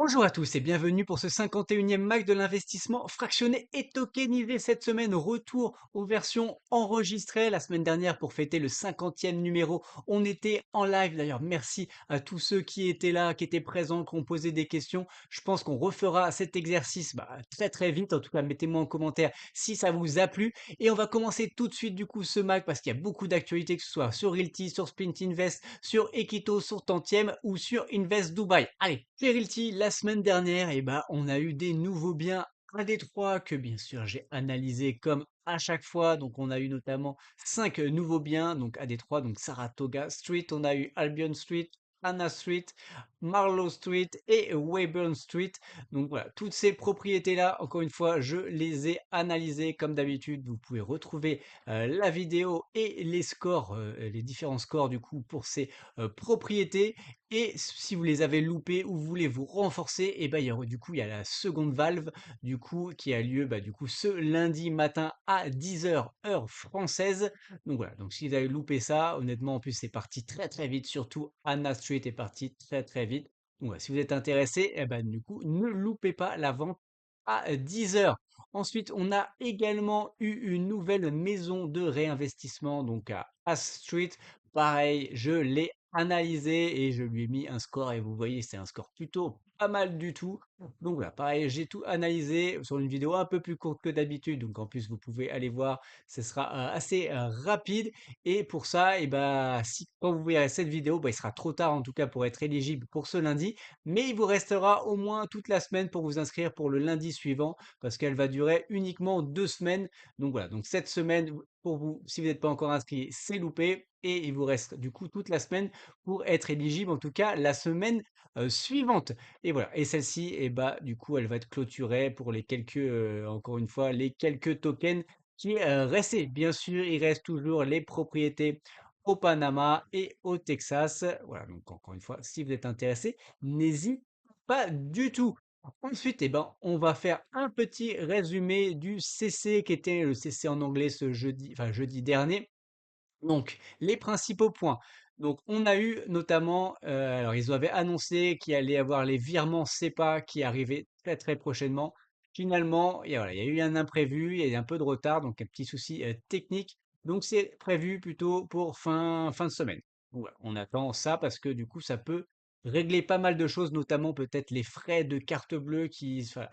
Bonjour à tous et bienvenue pour ce 51e Mac de l'investissement fractionné et tokenisé cette semaine. Retour aux versions enregistrées la semaine dernière pour fêter le 50e numéro. On était en live d'ailleurs. Merci à tous ceux qui étaient là, qui étaient présents, qui ont posé des questions. Je pense qu'on refera cet exercice très très vite. En tout cas, mettez-moi en commentaire si ça vous a plu. Et on va commencer tout de suite du coup ce Mac parce qu'il y a beaucoup d'actualités, que ce soit sur Realty, sur Splint Invest, sur Equito, sur Tantième ou sur Invest Dubai. Allez, chez Realty, la semaine dernière, on a eu des nouveaux biens à Détroit que bien sûr j'ai analysé comme à chaque fois. Donc on a eu notamment 5 nouveaux biens donc à Détroit, donc Saratoga Street, on a eu Albion Street, Anna Street, Marlow Street et Weyburn Street. Donc voilà, toutes ces propriétés-là, encore une fois, je les ai analysées comme d'habitude. Vous pouvez retrouver la vidéo et les scores, les différents scores du coup pour ces propriétés. Et si vous les avez loupés ou vous voulez vous renforcer, il y a la seconde valve du coup qui a lieu du coup ce lundi matin à 10 heures heure française. Donc voilà, donc si vous avez loupé ça, honnêtement en plus c'est parti très très vite, surtout Anna Street est parti très très vite. Donc voilà, si vous êtes intéressé, du coup ne loupez pas la vente à 10 heures. Ensuite, on a également eu une nouvelle maison de réinvestissement, donc à Ash Street. Pareil, je l'ai analysé et je lui ai mis un score et vous voyez, c'est un score plutôt pas mal du tout. Donc voilà, pareil, j'ai tout analysé sur une vidéo un peu plus courte que d'habitude. Donc en plus, vous pouvez aller voir, ce sera assez rapide. Et pour ça, si quand vous verrez cette vidéo, il sera trop tard en tout cas pour être éligible pour ce lundi. Mais il vous restera au moins toute la semaine pour vous inscrire pour le lundi suivant parce qu'elle va durer uniquement 2 semaines. Donc voilà, donc cette semaine, pour vous, si vous n'êtes pas encore inscrit, c'est loupé. Et il vous reste du coup toute la semaine pour être éligible, en tout cas la semaine suivante. Et voilà, et celle-ci, du coup, elle va être clôturée pour les quelques, encore une fois, les quelques tokens qui restaient. Bien sûr, il reste toujours les propriétés au Panama et au Texas. Voilà, donc encore une fois, si vous êtes intéressé, n'hésitez pas du tout. Ensuite, on va faire un petit résumé du CC qui était le CC en anglais ce jeudi, enfin jeudi dernier. Donc, les principaux points. Donc, on a eu notamment, alors ils avaient annoncé qu'il allait y avoir les virements SEPA qui arrivaient très très prochainement. Finalement, il y a eu un imprévu, il y a eu un peu de retard, donc un petit souci technique. Donc, c'est prévu plutôt pour fin de semaine. Donc, voilà, on attend ça parce que du coup, ça peut régler pas mal de choses, notamment peut-être les frais de carte bleue enfin,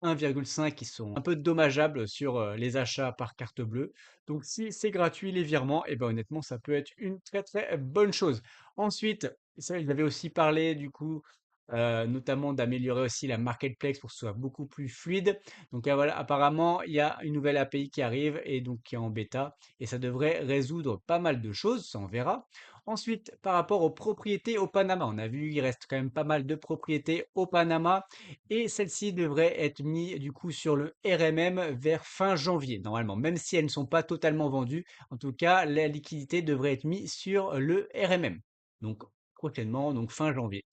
1,5 qui sont un peu dommageables sur les achats par carte bleue. Donc si c'est gratuit les virements, honnêtement, ça peut être une très très bonne chose. Ensuite, ça, il avait aussi parlé du coup, notamment d'améliorer aussi la marketplace pour que ce soit beaucoup plus fluide. Donc voilà, apparemment, il y a une nouvelle API qui arrive et donc qui est en bêta et ça devrait résoudre pas mal de choses, ça on verra. Ensuite, par rapport aux propriétés au Panama, on a vu il reste quand même pas mal de propriétés au Panama et celle-ci devrait être mise du coup sur le RMM vers fin janvier, normalement, même si elles ne sont pas totalement vendues. En tout cas, la liquidité devrait être mise sur le RMM. Donc prochainement, donc fin janvier.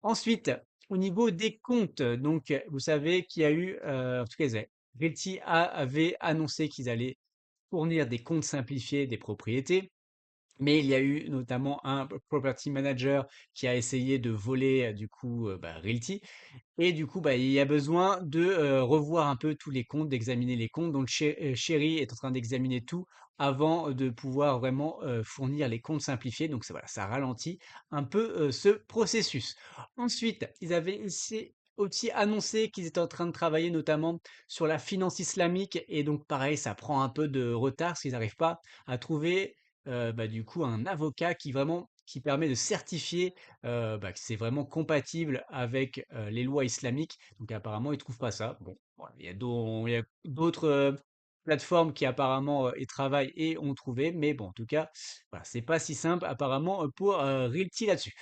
Ensuite, au niveau des comptes, donc vous savez qu'il y a eu, en tout cas, Realty avait annoncé qu'ils allaient fournir des comptes simplifiés des propriétés. Mais il y a eu notamment un property manager qui a essayé de voler du coup Realty et du coup, il y a besoin de revoir un peu tous les comptes, d'examiner les comptes. Donc, Chéri est en train d'examiner tout avant de pouvoir vraiment fournir les comptes simplifiés. Donc, voilà, ça ralentit un peu ce processus. Ensuite, ils avaient aussi annoncé qu'ils étaient en train de travailler notamment sur la finance islamique. Et donc, pareil, ça prend un peu de retard parce qu'ils n'arrivent pas à trouver du coup un avocat qui permet de certifier que c'est vraiment compatible avec les lois islamiques. Donc apparemment, ils trouvent pas ça. Bon, voilà, il y a d'autres plateformes qui apparemment y travaillent et ont trouvé, mais bon, en tout cas, voilà, c'est pas si simple apparemment pour Realty là-dessus.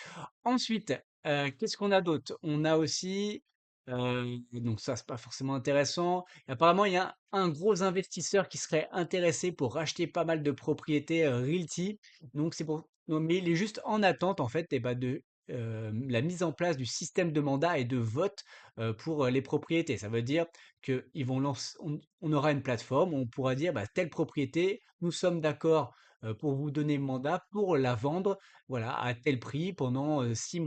Ensuite, qu'est-ce qu'on a d'autre? On a aussi, donc ça, c'est pas forcément intéressant. Apparemment, il y a un gros investisseur qui serait intéressé pour racheter pas mal de propriétés Realty. Donc c'est pour non, mais il est juste en attente en fait de la mise en place du système de mandat et de vote pour les propriétés. Ça veut dire qu'ils vont lancer, on aura une plateforme où on pourra dire telle propriété, nous sommes d'accord pour vous donner mandat pour la vendre, voilà, à tel prix pendant,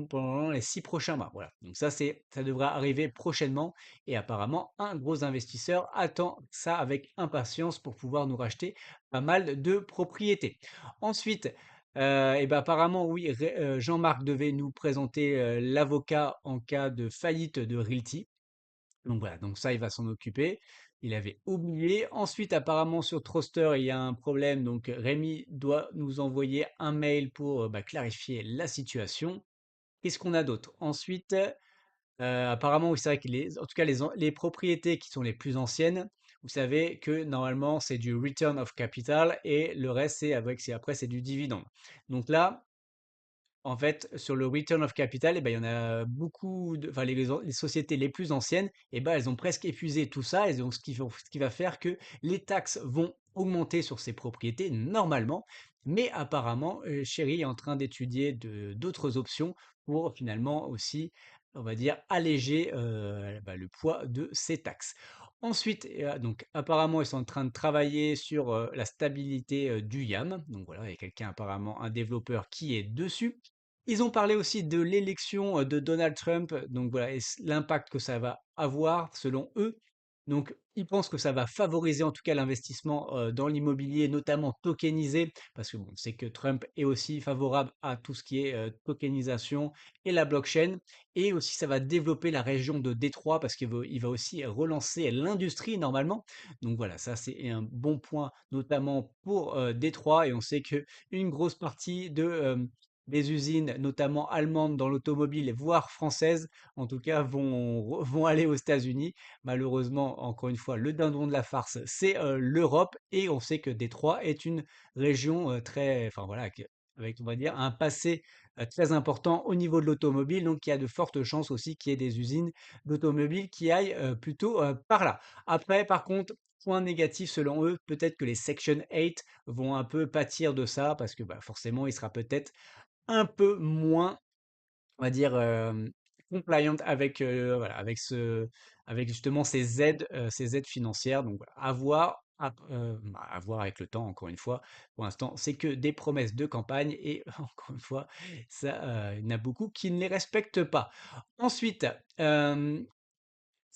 pendant les 6 prochains mois, voilà. Donc ça devrait arriver prochainement et apparemment un gros investisseur attend ça avec impatience pour pouvoir nous racheter pas mal de propriétés. Ensuite, et bah, apparemment oui, Jean-Marc devait nous présenter, l'avocat en cas de faillite de Realty. Donc voilà, donc ça, il va s'en occuper. Il avait oublié. Ensuite, apparemment, sur Troster, il y a un problème. Donc, Rémi doit nous envoyer un mail pour bah, clarifier la situation. Qu'est-ce qu'on a d'autre? Ensuite, apparemment, oui, c'est vrai que en tout cas, les propriétés qui sont les plus anciennes, vous savez que normalement, c'est du return of capital et le reste, après, c'est du dividende. Donc là, en fait, sur le return of capital, il y en a beaucoup enfin les sociétés les plus anciennes, elles ont presque épuisé tout ça et donc ce qui va faire que les taxes vont augmenter sur ces propriétés normalement, mais apparemment, Chéri est en train d'étudier d'autres options pour finalement aussi, on va dire, alléger, bah, le poids de ces taxes. Ensuite, donc apparemment, ils sont en train de travailler sur, la stabilité, du YAM. Donc voilà, il y a quelqu'un apparemment, un développeur qui est dessus. Ils ont parlé aussi de l'élection, de Donald Trump, donc voilà et l'impact que ça va avoir selon eux. Donc ils pensent que ça va favoriser en tout cas l'investissement, dans l'immobilier, notamment tokenisé, parce que bon, c'est que Trump est aussi favorable à tout ce qui est, tokenisation et la blockchain et aussi ça va développer la région de Détroit parce il va aussi relancer l'industrie normalement. Donc voilà, ça c'est un bon point notamment pour, Détroit et on sait que une grosse partie des usines, notamment allemandes dans l'automobile, voire françaises, en tout cas, vont aller aux États-Unis. Malheureusement, encore une fois, le dindon de la farce, c'est l'Europe, et on sait que Détroit est une région très, enfin voilà, avec, on va dire, un passé très important au niveau de l'automobile, donc il y a de fortes chances aussi qu'il y ait des usines d'automobile qui aillent plutôt par là. Après, par contre, point négatif selon eux, peut-être que les Section 8 vont un peu pâtir de ça, parce que bah, forcément, il sera peut-être un peu moins, on va dire, compliant avec, voilà, avec justement ces aides financières. Donc voilà, à voir avec le temps, encore une fois. Pour l'instant, c'est que des promesses de campagne et encore une fois, ça, il y en a beaucoup qui ne les respectent pas. Ensuite,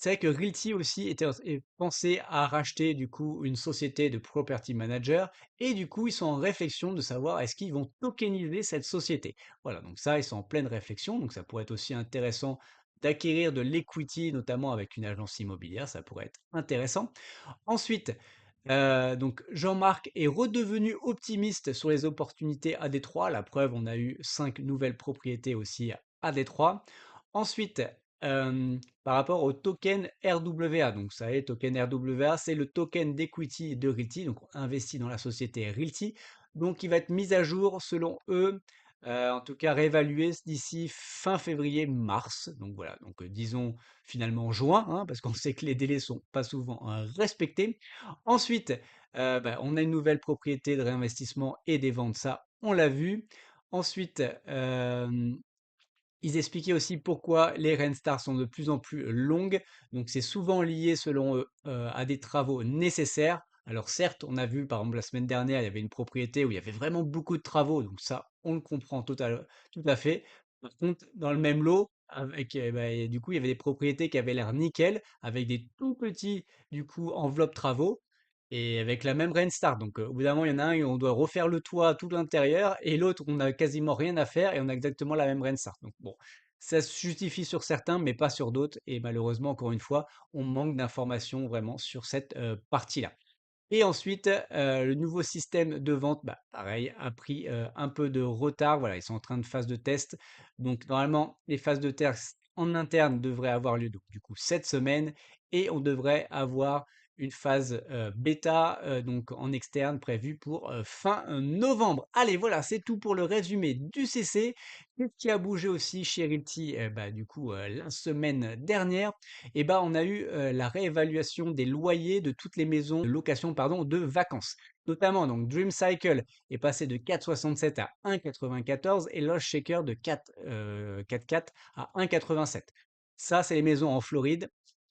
c'est vrai que Realty aussi est pensé à racheter du coup une société de property manager et du coup ils sont en réflexion de savoir est-ce qu'ils vont tokeniser cette société. Voilà, donc ça ils sont en pleine réflexion, donc ça pourrait être aussi intéressant d'acquérir de l'equity, notamment avec une agence immobilière, ça pourrait être intéressant. Ensuite, donc Jean-Marc est redevenu optimiste sur les opportunités à Détroit. La preuve, on a eu 5 nouvelles propriétés aussi à Détroit. Ensuite, par rapport au token RWA, donc ça est, token RWA, c'est le token d'equity de Realty, donc on investit dans la société Realty. Donc il va être mis à jour selon eux, en tout cas réévalué d'ici fin février-mars. Donc voilà, donc disons finalement juin, hein, parce qu'on sait que les délais sont pas souvent respectés. Ensuite, bah, on a une nouvelle propriété de réinvestissement et des ventes, ça, on l'a vu. Ensuite, ils expliquaient aussi pourquoi les Renstar sont de plus en plus longues. Donc, c'est souvent lié, selon eux, à des travaux nécessaires. Alors, certes, on a vu, par exemple, la semaine dernière, il y avait une propriété où il y avait vraiment beaucoup de travaux. Donc, ça, on le comprend tout à fait. Par contre, dans le même lot, avec, bah, et du coup, il y avait des propriétés qui avaient l'air nickel, avec des tout petits, du coup, enveloppes travaux. Et avec la même Renstar. Donc, au bout d'un moment, il y en a un, on doit refaire le toit, tout l'intérieur, et l'autre, on a quasiment rien à faire et on a exactement la même Renstar. Donc, bon, ça se justifie sur certains, mais pas sur d'autres. Et malheureusement, encore une fois, on manque d'informations vraiment sur cette partie-là. Et ensuite, le nouveau système de vente, bah, pareil, a pris, un peu de retard. Voilà, ils sont en train de phase de test. Donc normalement, les phases de test en interne devraient avoir lieu donc du coup cette semaine et on devrait avoir une phase, bêta, donc en externe prévue pour, fin, novembre. Allez, voilà, c'est tout pour le résumé du CC. Qu'est-ce qui a bougé aussi chez Realty? Bah, du coup, la semaine dernière, et bah, on a eu, la réévaluation des loyers de toutes les maisons de location, pardon, de vacances. Notamment donc Dream Cycle est passé de 4,67 à 1,94 et Lost Shaker de 4,4 à 1,87. Ça, c'est les maisons en Floride.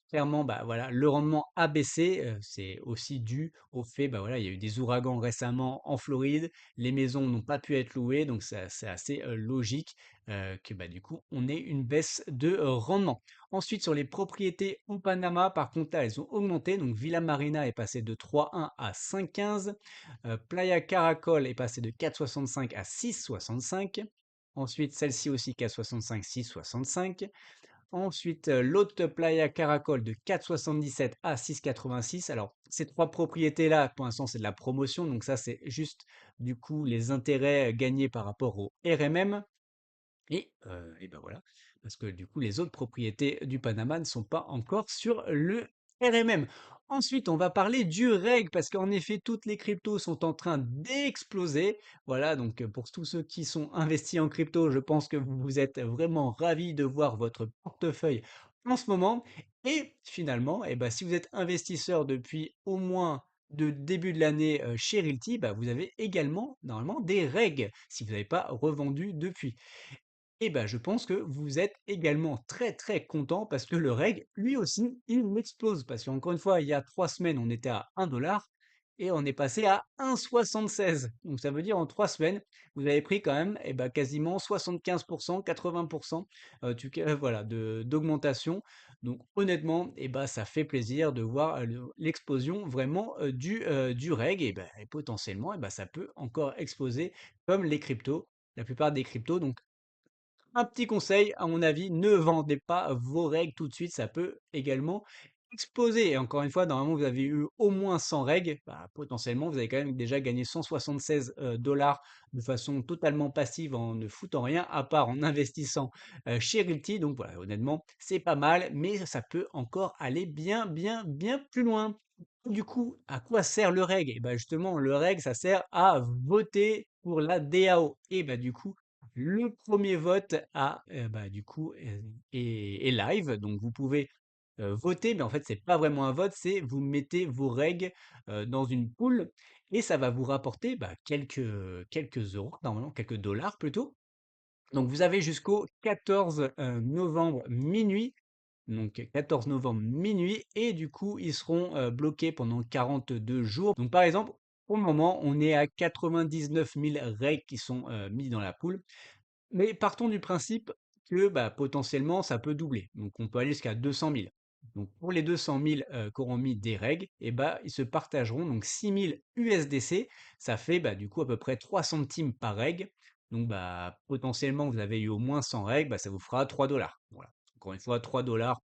clairement, bah, voilà, le rendement a baissé, c'est aussi dû au fait, bah, voilà, il y a eu des ouragans récemment en Floride, les maisons n'ont pas pu être louées, donc c'est assez, logique, que, bah, du coup, on ait une baisse de, rendement. Ensuite, sur les propriétés au Panama, par contre, là, elles ont augmenté, donc Villa Marina est passé de 3,1 à 5,15, Playa Caracol est passé de 4,65 à 6,65. Ensuite, celle-ci aussi 4,65, 6,65. Ensuite, l'autre Playa Caracol de 4,77 à 6,86. Alors, ces 3 propriétés-là, pour l'instant, c'est de la promotion, donc ça, c'est juste, du coup, les intérêts, gagnés par rapport au RMM. Et ben voilà, parce que du coup, les autres propriétés du Panama ne sont pas encore sur le RMM. Ensuite, on va parler du reg, parce qu'en effet, toutes les cryptos sont en train d'exploser. Voilà, donc pour tous ceux qui sont investis en crypto, je pense que vous êtes vraiment ravis de voir votre portefeuille en ce moment. Et finalement, eh ben, si vous êtes investisseur depuis au moins de début de l'année chez Realty, bah, vous avez également normalement des reg si vous n'avez pas revendu depuis. Et ben, je pense que vous êtes également très, très content parce que le reg, lui aussi, il explose. Parce qu'encore une fois, il y a 3 semaines, on était à 1 dollar et on est passé à 1,76. Donc ça veut dire en 3 semaines, vous avez pris quand même et ben, quasiment 75 80 tu voilà, de d'augmentation. Donc honnêtement, et ben, ça fait plaisir de voir, l'explosion vraiment, du reg et potentiellement, et ben, ça peut encore exploser comme les cryptos, la plupart des cryptos. Donc un petit conseil, à mon avis, ne vendez pas vos règles tout de suite, ça peut également exploser. Et encore une fois, normalement, vous avez eu au moins 100 règles, bah, potentiellement, vous avez quand même déjà gagné 176 dollars de façon totalement passive en ne foutant rien, à part en investissant chez Realty. Donc voilà, honnêtement, c'est pas mal, mais ça peut encore aller bien, bien, bien plus loin. Du coup, à quoi sert le reg? Et ben justement, le reg, ça sert à voter pour la DAO. Et bah du coup, le premier vote bah, du coup, est live, donc vous pouvez, voter, mais en fait, c'est pas vraiment un vote, c'est vous mettez vos règles, dans une pool et ça va vous rapporter, bah, quelques euros, normalement, quelques dollars plutôt. Donc vous avez jusqu'au 14, novembre minuit, donc 14 novembre minuit et du coup, ils seront, bloqués pendant 42 jours. Donc par exemple, pour le moment, on est à 99 000 règles qui sont, mis dans la pool. Mais partons du principe que, bah, potentiellement, ça peut doubler. Donc on peut aller jusqu'à 200 000. Donc pour les 200 000 qu'auront mis des règles, et bah, ils se partageront donc 6 000 USDC. Ça fait bah, du coup à peu près 3 centimes par règle. Donc bah, potentiellement, vous avez eu au moins 100 règles, bah, ça vous fera 3 dollars. Voilà. Encore une fois, 3 dollars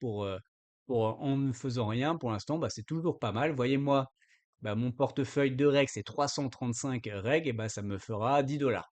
en ne faisant rien. Pour l'instant, bah, c'est toujours pas mal. Voyez-moi, bah, mon portefeuille de règles, c'est 335 règles, et bah, ça me fera 10 dollars.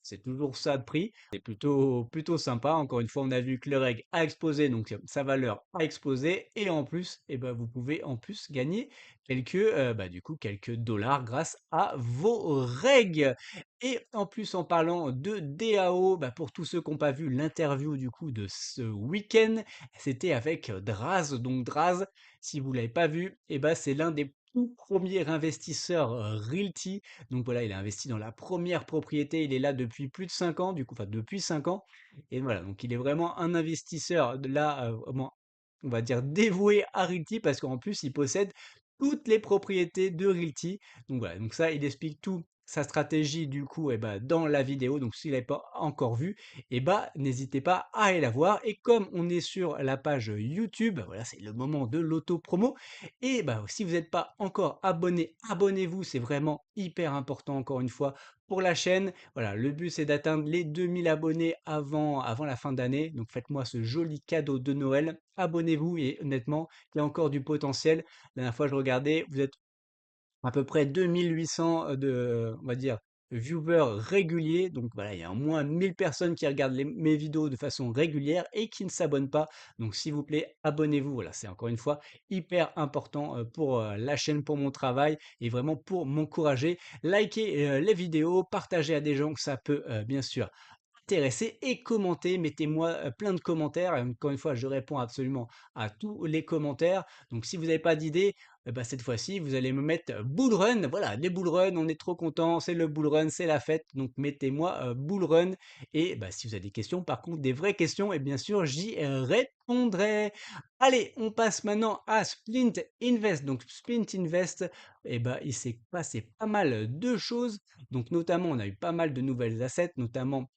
C'est toujours ça de prix. C'est plutôt sympa. Encore une fois, on a vu que le reg a explosé, donc sa valeur a explosé. Et en plus, eh ben, vous pouvez en plus gagner bah, du coup, quelques dollars grâce à vos regs. Et en plus, en parlant de DAO, bah, pour tous ceux qui n'ont pas vu l'interview du coup de ce week-end, c'était avec Draz. Donc Draz, si vous l'avez pas vu, eh ben, c'est l'un des tout premiers investisseurs Realty. Donc voilà, il a investi dans la première propriété, il est là depuis plus de 5 ans, du coup, enfin depuis 5 ans. Et voilà, donc il est vraiment un investisseur là, vraiment, on va dire dévoué à Realty parce qu'en plus, il possède toutes les propriétés de Realty. Donc voilà, donc ça, il explique tout sa stratégie du coup dans la vidéo. Donc s'il n'est pas encore vu, n'hésitez pas à aller la voir. Et comme on est sur la page YouTube, voilà, c'est le moment de l'auto-promo. Et bah, si vous n'êtes pas encore abonné, abonnez-vous, c'est vraiment hyper important encore une fois pour la chaîne. Voilà, le but c'est d'atteindre les 2000 abonnés avant la fin d'année. Donc faites-moi ce joli cadeau de Noël. Abonnez-vous et honnêtement, il y a encore du potentiel. La dernière fois je regardais, vous êtes à peu près 2800 on va dire, viewers réguliers. Donc voilà, il y a au moins 1000 personnes qui regardent mes vidéos de façon régulière et qui ne s'abonnent pas. Donc s'il vous plaît, abonnez-vous. Voilà, c'est encore une fois hyper important pour la chaîne, pour mon travail et vraiment pour m'encourager. Likez les vidéos, partagez à des gens que ça peut bien sûr intéressé et commentez. Mettez-moi plein de commentaires. Et encore une fois, je réponds absolument à tous les commentaires. Donc si vous n'avez pas d'idée, bah, cette fois-ci, vous allez me mettre Bull Run. Voilà, les Bull Run, on est trop contents. C'est le Bull Run, c'est la fête. Donc mettez-moi Bull Run. Et bah, si vous avez des questions, par contre, des vraies questions, et bien sûr, j'y répondrai. Allez, on passe maintenant à Splint Invest. Donc Splint Invest, il s'est passé pas mal de choses. Donc notamment, on a eu pas mal de nouvelles assets, notamment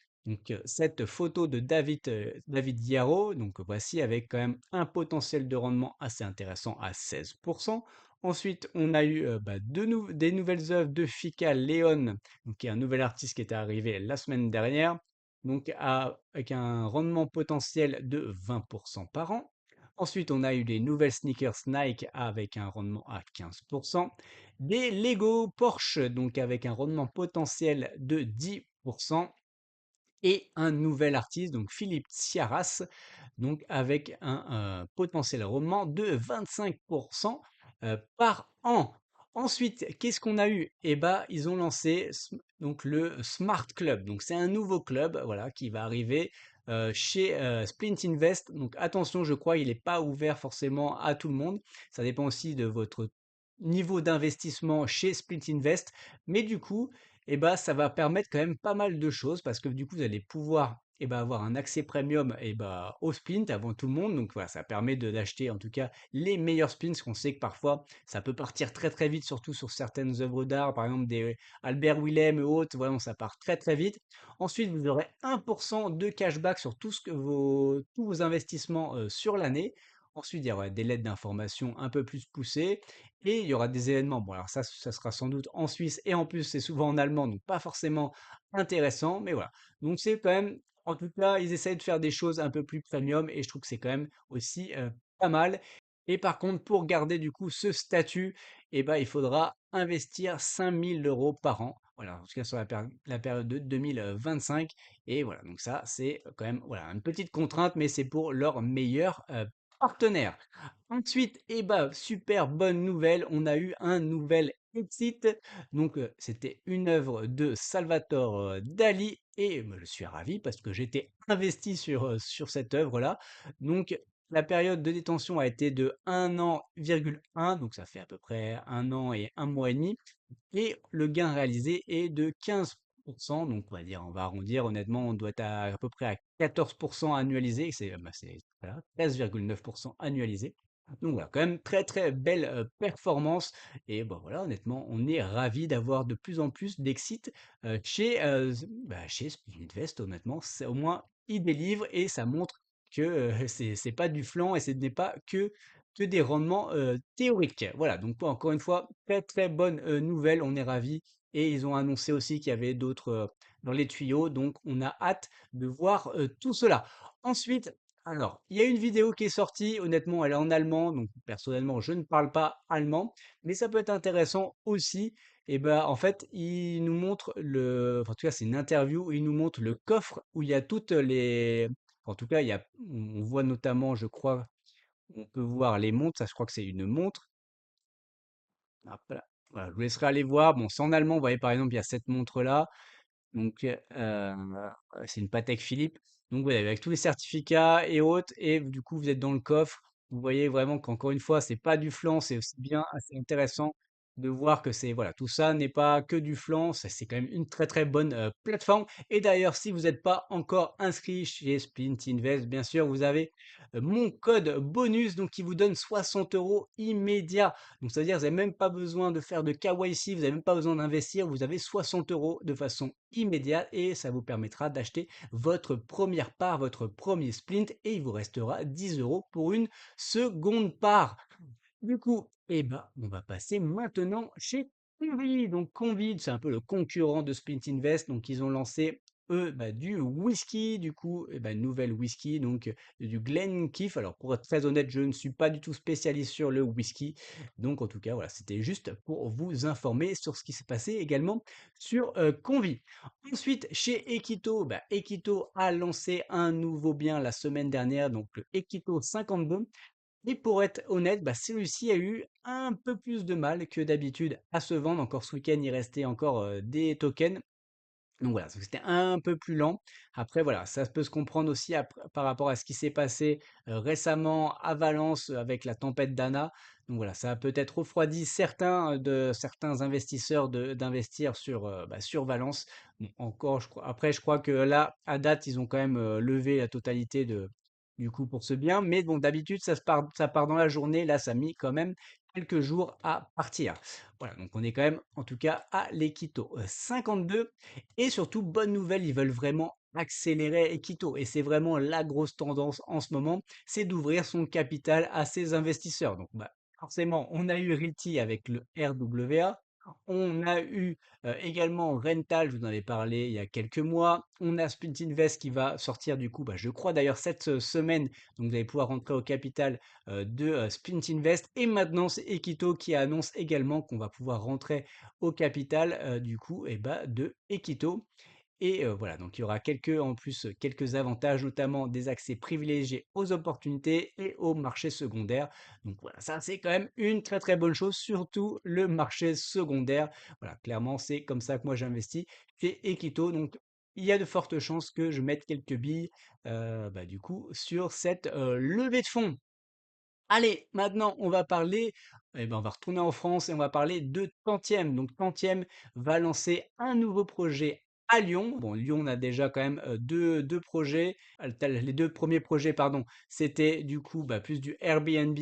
cette photo de David Diarra. Donc voici avec quand même un potentiel de rendement assez intéressant à 16%. Ensuite, on a eu des nouvelles œuvres de Fika Leon, donc, qui est un nouvel artiste qui était arrivé la semaine dernière, donc avec un rendement potentiel de 20% par an. Ensuite, on a eu les nouvelles sneakers Nike avec un rendement à 15%. Des Lego Porsche, donc avec un rendement potentiel de 10%. Et un nouvel artiste, donc Philippe Tsiaras, donc avec un potentiel rendement de 25% par an. Ensuite, qu'est-ce qu'on a eu? Eh ben, ils ont lancé donc le Smart Club. Donc c'est un nouveau club, voilà, qui va arriver chez Splint Invest. Donc attention, je crois, il n'est pas ouvert forcément à tout le monde. Ça dépend aussi de votre niveau d'investissement chez Splint Invest. Mais du coup, ça va permettre quand même pas mal de choses parce que du coup, vous allez pouvoir avoir un accès premium au sprint avant tout le monde. Donc voilà, ça permet d'acheter en tout cas les meilleurs sprints, parce qu'on sait que parfois ça peut partir très très vite, surtout sur certaines œuvres d'art, par exemple des Albert Willem et autres, voilà, ça part très très vite. Ensuite, vous aurez 1% de cashback sur tous vos investissements sur l'année. Ensuite, il y aura des lettres d'information un peu plus poussées et il y aura des événements. Bon, alors ça sera sans doute en Suisse et en plus, c'est souvent en allemand, donc pas forcément intéressant, mais voilà. Donc c'est quand même, en tout cas, ils essayent de faire des choses un peu plus premium et je trouve que c'est quand même aussi pas mal. Et par contre, pour garder du coup ce statut, il faudra investir 5 000 € par an. Voilà, en tout cas sur la période de 2025. Et voilà, donc ça, c'est quand même voilà, une petite contrainte, mais c'est pour leurs meilleurs partenaires. Ensuite, super bonne nouvelle, on a eu un nouvel exit. Donc, c'était une œuvre de Salvatore Dali et je suis ravi parce que j'étais investi sur cette œuvre-là. Donc, la période de détention a été de 1 an,1, donc ça fait à peu près 1 an et 1 mois et demi. Et le gain réalisé est de 15%, donc on va arrondir, honnêtement, on doit être à peu près à 14% annualisé, c'est voilà, 13,9% annualisé. Donc voilà, quand même très très belle performance. Et bon voilà, honnêtement, on est ravi d'avoir de plus en plus d'exits chez Speedinvest. Honnêtement, c'est au moins ils délivrent et ça montre que c'est pas du flan et ce n'est pas que des rendements théoriques. Voilà, donc encore une fois, très très bonne nouvelle, on est ravis. Et ils ont annoncé aussi qu'il y avait d'autres dans les tuyaux, donc on a hâte de voir tout cela. Ensuite, alors, il y a une vidéo qui est sortie, honnêtement, elle est en allemand, donc personnellement, je ne parle pas allemand, mais ça peut être intéressant aussi. En fait, il nous montre en tout cas, c'est une interview où il nous montre le coffre où il y a toutes les, en tout cas, on voit notamment, je crois, on peut voir les montres, ça, je crois que c'est une montre. Hop là. Voilà, je vous laisserai aller voir. Bon, c'est en allemand, vous voyez, par exemple, il y a cette montre-là. Donc, c'est une Patek Philippe. Donc, ouais, avec tous les certificats et autres, et du coup, vous êtes dans le coffre. Vous voyez vraiment qu'encore une fois, c'est pas du flan, c'est aussi bien assez intéressant de voir que voilà, tout ça n'est pas que du flan, c'est quand même une très très bonne plateforme. Et d'ailleurs, si vous n'êtes pas encore inscrit chez Splint Invest, bien sûr, vous avez mon code bonus, donc qui vous donne 60 € immédiats. Donc, ça veut dire que vous n'avez même pas besoin de faire de KYC, vous n'avez même pas besoin d'investir, vous avez 60 € de façon immédiate et ça vous permettra d'acheter votre première part, votre premier splint et il vous restera 10 € pour une seconde part. Du coup, on va passer maintenant chez Convid. Donc Convid, c'est un peu le concurrent de Splint Invest. Donc ils ont lancé eux du whisky, du coup, nouvelle whisky, donc du Glencairn. Alors pour être très honnête, je ne suis pas du tout spécialiste sur le whisky. Donc en tout cas, voilà, c'était juste pour vous informer sur ce qui s'est passé également sur Convid. Ensuite, chez Equito, Equito a lancé un nouveau bien la semaine dernière, donc le Equito 52. Et pour être honnête, celui-ci a eu un peu plus de mal que d'habitude à se vendre. Encore ce week-end, il restait encore des tokens. Donc voilà, donc c'était un peu plus lent. Après voilà, ça peut se comprendre aussi par rapport à ce qui s'est passé, récemment à Valence, avec la tempête Dana. Donc voilà, ça a peut-être refroidi certains investisseurs d'investir sur Valence. Bon encore je crois après je crois que là, à date, ils ont quand même, levé la totalité du coup pour ce bien. Mais bon d'habitude ça part dans la journée, là ça a mis quand même quelques jours à partir. Voilà, donc on est quand même en tout cas à l'équito, 52. Et surtout, bonne nouvelle, ils veulent vraiment accélérer Equito. Et c'est vraiment la grosse tendance en ce moment, c'est d'ouvrir son capital à ses investisseurs. Donc, bah, forcément, on a eu Realty avec le RWA. On a eu également Rental, je vous en avais parlé il y a quelques mois. On a Split Invest qui va sortir du coup, bah, je crois d'ailleurs cette semaine. Donc vous allez pouvoir rentrer au capital de Split Invest. Et maintenant, c'est Equito qui annonce également qu'on va pouvoir rentrer au capital du coup de Equito. Et voilà, donc il y aura quelques avantages, notamment des accès privilégiés aux opportunités et au marché secondaire. Donc voilà, ça c'est quand même une très très bonne chose, surtout le marché secondaire. Voilà, clairement c'est comme ça que moi j'investis chez Equito. Donc il y a de fortes chances que je mette quelques billes du coup sur cette levée de fonds. Allez, maintenant on va retourner en France et on va parler de Tantième. Donc Tantième va lancer un nouveau projet à Lyon. Bon, Lyon, on a déjà quand même deux projets. Les deux premiers projets, pardon, c'était du coup plus du Airbnb.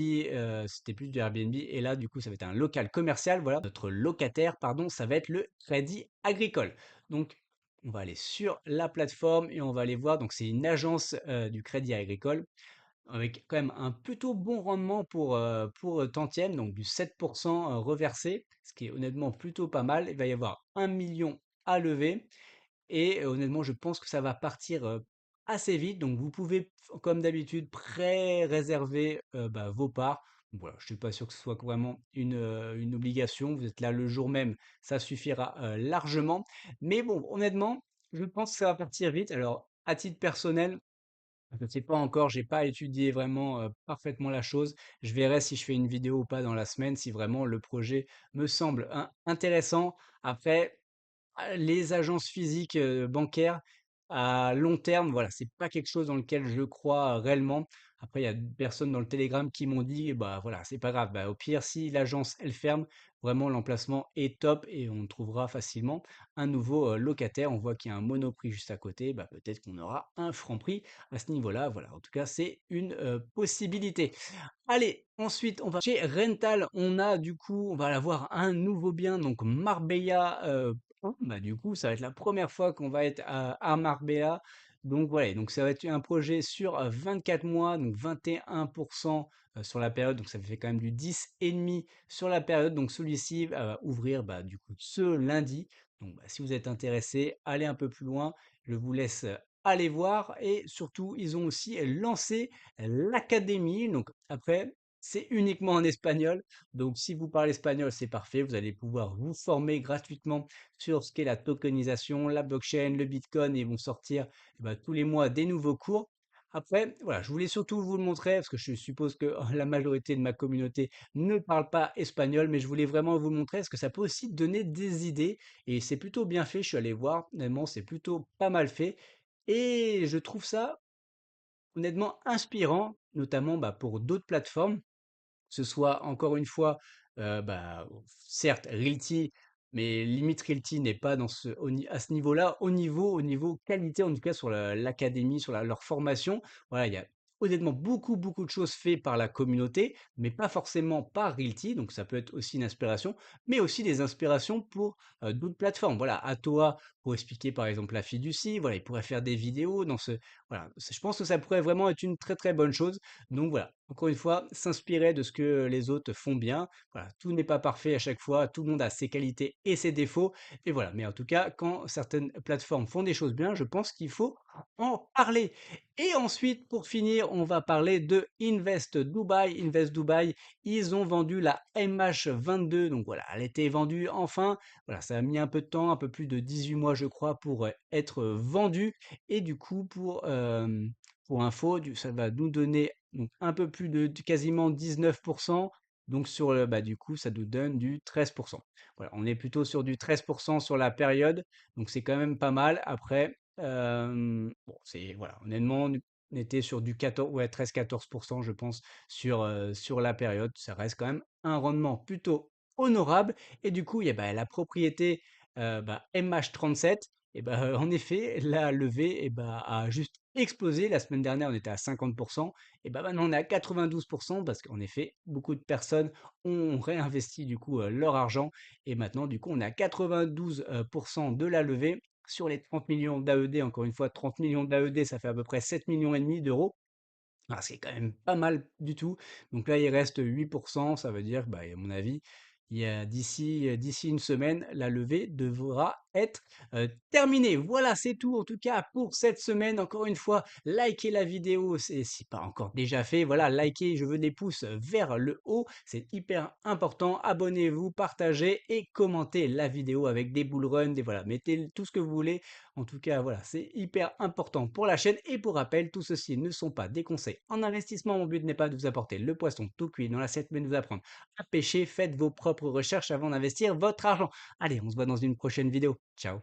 C'était plus du Airbnb. Et là, du coup, ça va être un local commercial. Voilà, notre locataire, pardon, ça va être le Crédit Agricole. Donc, on va aller sur la plateforme et on va aller voir. Donc, c'est une agence du Crédit Agricole avec quand même un plutôt bon rendement pour Tantième, donc du 7 reversé, ce qui est honnêtement plutôt pas mal. Il va y avoir 1 million à lever et honnêtement, je pense que ça va partir, assez vite. Donc vous pouvez, comme d'habitude, pré-réserver, vos parts. Voilà, je suis pas sûr que ce soit vraiment une obligation. Vous êtes là le jour même, ça suffira, largement. Mais bon, honnêtement, je pense que ça va partir vite. Alors, à titre personnel, je ne sais pas encore, j'ai pas étudié vraiment, parfaitement la chose. Je verrai si je fais une vidéo ou pas dans la semaine, si vraiment le projet me semble intéressant. Après, les agences physiques, bancaires, à long terme, voilà, c'est pas quelque chose dans lequel je crois, réellement. Après, il y a des personnes dans le Telegram qui m'ont dit: «Bah, voilà, c'est pas grave, bah, au pire, si l'agence, elle ferme, vraiment l'emplacement est top et on trouvera facilement un nouveau, locataire». On voit qu'il y a un Monoprix juste à côté, bah, peut-être qu'on aura un Franprix à ce niveau-là. Voilà, en tout cas, c'est une, possibilité. Allez, ensuite, on va chez Rental. On va avoir un nouveau bien, donc Marbella. Du coup, ça va être la première fois qu'on va être à Marbella. Donc voilà, donc ça va être un projet sur 24 mois, donc 21% sur la période, donc ça fait quand même du 10,5 sur la période. Donc celui-ci va ouvrir du coup ce lundi. Donc si vous êtes intéressé, allez un peu plus loin. Je vous laisse aller voir. Et surtout, ils ont aussi lancé l'académie. Donc après, c'est uniquement en espagnol. Donc si vous parlez espagnol, c'est parfait. Vous allez pouvoir vous former gratuitement sur ce qu'est la tokenisation, la blockchain, le Bitcoin, et ils vont sortir tous les mois des nouveaux cours. Après, voilà, je voulais surtout vous le montrer parce que je suppose que la majorité de ma communauté ne parle pas espagnol, mais je voulais vraiment vous le montrer parce que ça peut aussi donner des idées et c'est plutôt bien fait. Je suis allé voir, honnêtement, c'est plutôt pas mal fait et je trouve ça honnêtement inspirant, notamment pour d'autres plateformes, que ce soit encore une fois, certes Realty, mais limite Realty n'est pas dans à ce niveau-là, au niveau qualité, en tout cas sur l'académie, sur leur formation. Voilà, il y a honnêtement beaucoup, beaucoup de choses faites par la communauté, mais pas forcément par Realty, donc ça peut être aussi une inspiration, mais aussi des inspirations pour d'autres plateformes. Voilà, à toi pour expliquer par exemple la fiducie, voilà, il pourrait faire des vidéos dans voilà, je pense que ça pourrait vraiment être une très très bonne chose. Donc voilà, encore une fois, s'inspirer de ce que les autres font bien. Voilà, tout n'est pas parfait à chaque fois, tout le monde a ses qualités et ses défauts. Et voilà, mais en tout cas, quand certaines plateformes font des choses bien, je pense qu'il faut en parler. Et ensuite, pour finir, on va parler de Invest Dubai. Invest Dubai, ils ont vendu la MH22. Donc voilà, elle était vendue enfin. Voilà, ça a mis un peu de temps, un peu plus de 18 mois, je crois, pour être vendue. Et du coup, pour info, ça va nous donner donc un peu plus de quasiment 19%. Donc du coup, ça nous donne du 13%. Voilà, on est plutôt sur du 13% sur la période, donc c'est quand même pas mal. Après, bon, c'est voilà, honnêtement, on était sur du 14, ouais, 13-14%, je pense, sur la période. Ça reste quand même un rendement plutôt honorable. Et du coup, il y a la propriété MH37. Et en effet, la levée a juste explosé. La semaine dernière, on était à 50%. Et maintenant, on est à 92% parce qu'en effet, beaucoup de personnes ont réinvesti du coup leur argent. Et maintenant, du coup, on est à 92% de la levée sur les 30 millions d'AED. Encore une fois, 30 millions d'AED, ça fait à peu près 7 millions et demi d'euros. Ah, c'est quand même pas mal du tout. Donc là, il reste 8%. Ça veut dire, à mon avis, il y a d'ici une semaine, la levée devra être terminée. Voilà, c'est tout en tout cas pour cette semaine. Encore une fois, likez la vidéo, c'est si pas encore déjà fait. Voilà, likez, je veux des pouces vers le haut, c'est hyper important. Abonnez-vous, partagez et commentez la vidéo avec des bull runs, voilà, mettez tout ce que vous voulez. En tout cas, voilà, c'est hyper important pour la chaîne. Et pour rappel, tout ceci ne sont pas des conseils en investissement. Mon but n'est pas de vous apporter le poisson tout cuit dans l'assiette, mais de vous apprendre à pêcher. Faites vos propres recherches avant d'investir votre argent. Allez, on se voit dans une prochaine vidéo. Ciao.